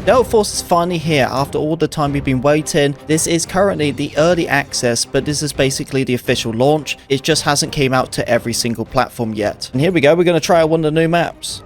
Delta Force is finally here after all the time we've been waiting. This is currently the early access, but this is basically the official launch. It just hasn't came out to every single platform yet. And here we go, we're going to try out one of the new maps.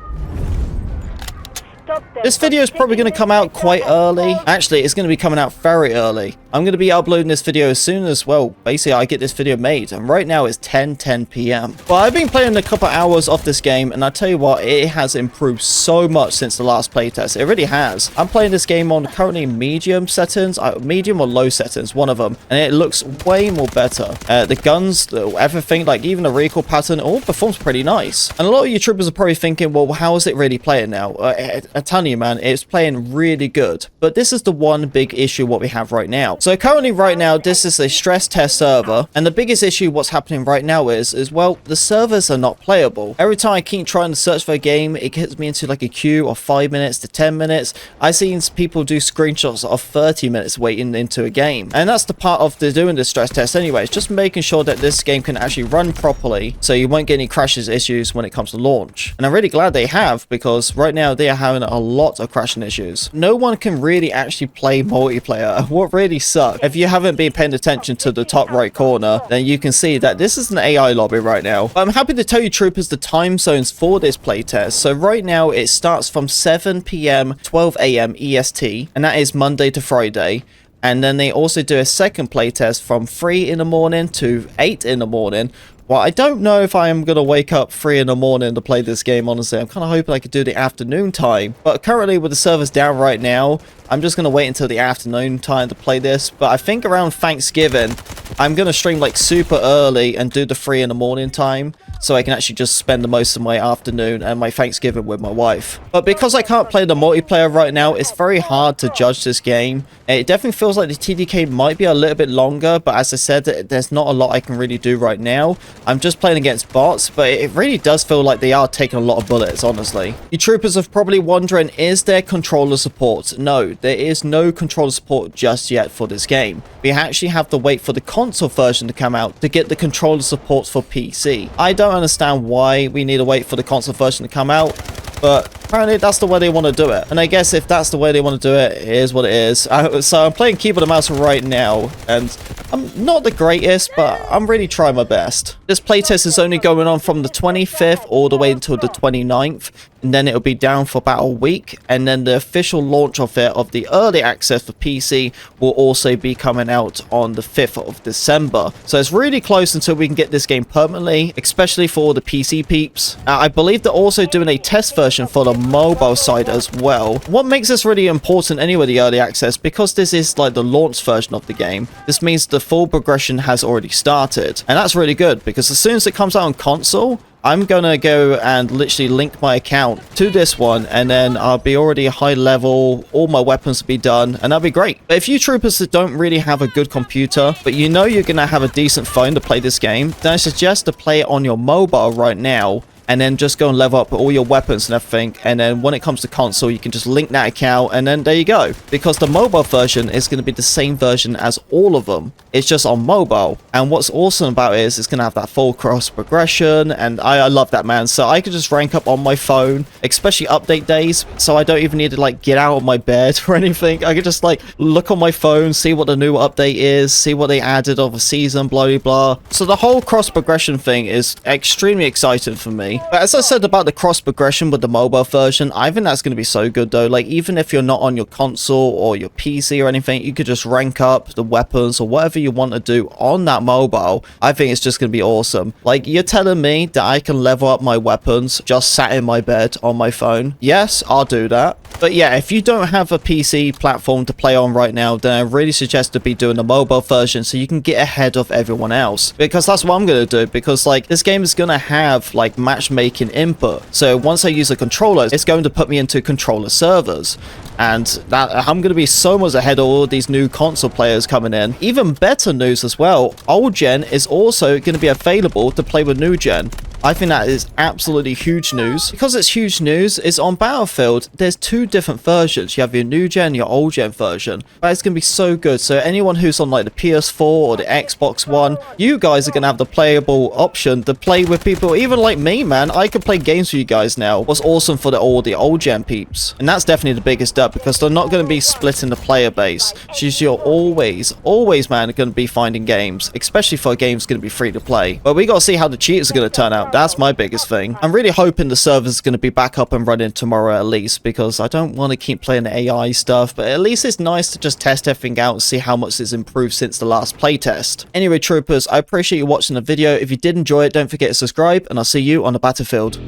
This video is probably going to come out quite early. Actually, it's going to be coming out very early. I'm going to be uploading this video as soon as, well, basically I get this video made. And right now it's 10 p.m. Well, I've been playing a couple hours of this game, and I tell you what, it has improved so much since the last playtest. It really has. I'm playing this game on currently medium settings, medium or low settings, one of them, and it looks way more better. The guns, everything, like even the recoil pattern, all performs pretty nice. And a lot of you troopers are probably thinking, well, how is it really playing now? I tell you, man, it's playing really good. But this is the one big issue what we have right now. So currently right now, this is a stress test server, and the biggest issue what's happening right now is well, the servers are not playable. Every time I keep trying to search for a game, it gets me into like a queue of 5 minutes to 10 minutes. I've seen people do screenshots of 30 minutes waiting into a game, and that's the part of doing the stress test anyway. It's just making sure that this game can actually run properly, so you won't get any crashes issues when it comes to launch. And I'm really glad they have, because right now they are having a lot of crashing issues. No one can really actually play multiplayer. What really sucks, if you haven't been paying attention to the top right corner, then you can see that this is an AI lobby right now. But I'm happy to tell you, troopers, the time zones for this playtest. So right now it starts from 7 p.m, 12 a.m. EST, and that is Monday to Friday. And then they also do a second playtest from 3 in the morning to 8 in the morning. Well, I don't know if I am going to wake up 3 in the morning to play this game, honestly. I'm kind of hoping I could do the afternoon time. But currently, with the servers down right now, I'm just going to wait until the afternoon time to play this. But I think around Thanksgiving, I'm going to stream like super early and do the 3 in the morning time, so I can actually just spend the most of my afternoon and my Thanksgiving with my wife. But because I can't play the multiplayer right now, it's very hard to judge this game. It definitely feels like the TDK might be a little bit longer, but as I said, there's not a lot I can really do right now. I'm just playing against bots, but it really does feel like they are taking a lot of bullets, honestly. You troopers are probably wondering, is there controller support? No, there is no controller support just yet for this game. We actually have to wait for the console version to come out to get the controller support for PC. I don't understand why we need to wait for the console version to come out, but apparently that's the way they want to do it. And I guess if that's the way they want to do it, it is what it is. So I'm playing keyboard and mouse right now, and I'm not the greatest, but I'm really trying my best. This playtest is only going on from the 25th all the way until the 29th, and then it'll be down for about a week, and then the official launch of it, of the early access for PC, will also be coming out on the 5th of December. So it's really close until we can get this game permanently, especially for the PC peeps. I believe they're also doing a test version for the mobile side as well. What makes this really important anyway, the early access, because this is like the launch version of the game, this means the full progression has already started, and that's really good, because as soon as it comes out on console, I'm gonna go and literally link my account to this one, and then I'll be already high level, all my weapons will be done, and that'll be great. But if you troopers that don't really have a good computer, but you know you're gonna have a decent phone to play this game, then I suggest to play it on your mobile right now, and then just go and level up all your weapons and everything, and then when it comes to console, you can just link that account, and then there you go. Because the mobile version is going to be the same version as all of them, it's just on mobile. And what's awesome about it is it's going to have that full cross progression, and I love that, man. So I could just rank up on my phone, especially update days, so I don't even need to like get out of my bed or anything. I could just like look on my phone, see what the new update is, see what they added of a season, blah blah blah. So the whole cross progression thing is extremely exciting for me. But as I said about the cross progression with the mobile version, I think that's going to be so good though. Like, even if you're not on your console or your PC or anything, you could just rank up the weapons or whatever you want to do on that mobile. I think it's just going to be awesome. Like, you're telling me that I can level up my weapons just sat in my bed on my phone? Yes, I'll do that. But yeah, if you don't have a PC platform to play on right now, then I really suggest to be doing the mobile version so you can get ahead of everyone else. Because that's what I'm going to do, because like this game is going to have like matchmaking input. So once I use a controller, it's going to put me into controller servers. And that I'm going to be so much ahead of all these new console players coming in. Even better news as well, old gen is also going to be available to play with new gen. I think that is absolutely huge news. Because it's huge news, is on Battlefield, there's 2 two different versions. You have your new gen, your old gen version. But it's going to be so good. So anyone who's on like the PS4 or the Xbox One, you guys are going to have the playable option to play with people even like me, man. I can play games with you guys now. What's awesome for the old gen peeps. And that's definitely the biggest dub, because they're not going to be splitting the player base. So you're always, man, going to be finding games, especially for games going to be free to play. But we got to see how the cheaters are going to turn out. That's my biggest thing. I'm really hoping the server's going to be back up and running tomorrow at least, because I don't want to keep playing the AI stuff, but at least it's nice to just test everything out and see how much it's improved since the last playtest. Anyway, troopers, I appreciate you watching the video. If you did enjoy it, don't forget to subscribe, and I'll see you on the battlefield.